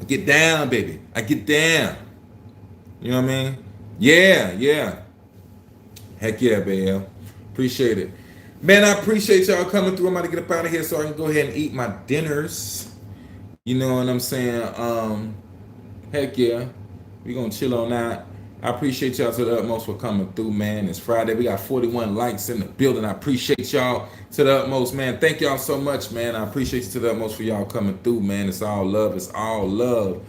I get down, baby. I get down. You know what I mean? Yeah. Heck yeah, baby. Appreciate it. Man, I appreciate y'all coming through. I'm about to get up out of here so I can go ahead and eat my dinners. You know what I'm saying? Heck yeah. We gonna chill on that. I appreciate y'all to the utmost for coming through, man. It's Friday. We got 41 likes in the building. I appreciate y'all to the utmost, man. Thank y'all so much, man. I appreciate you to the utmost for y'all coming through, man. It's all love. It's all love.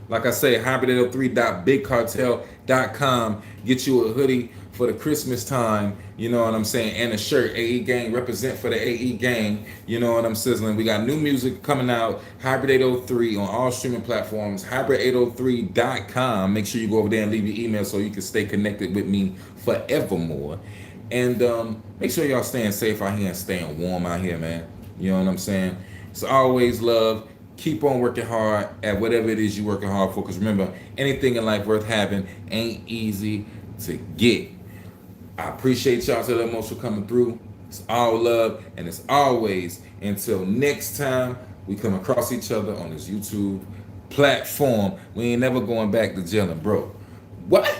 Like I say, hybrid803.bigcartel.com. Get you a hoodie for the Christmas time, you know what I'm saying, and a shirt. AE Gang, represent for the AE Gang, you know what I'm sizzling. We got new music coming out, Hybrid 803 on all streaming platforms, hybrid803.com. Make sure you go over there and leave your email so you can stay connected with me forevermore. And make sure y'all staying safe out here and staying warm out here, man. You know what I'm saying? It's always love. Keep on working hard at whatever it is you're working hard for, because remember, anything in life worth having ain't easy to get. I appreciate y'all to the most for coming through. It's all love, and it's always until next time we come across each other on this YouTube platform. We ain't never going back to jail and broke. What?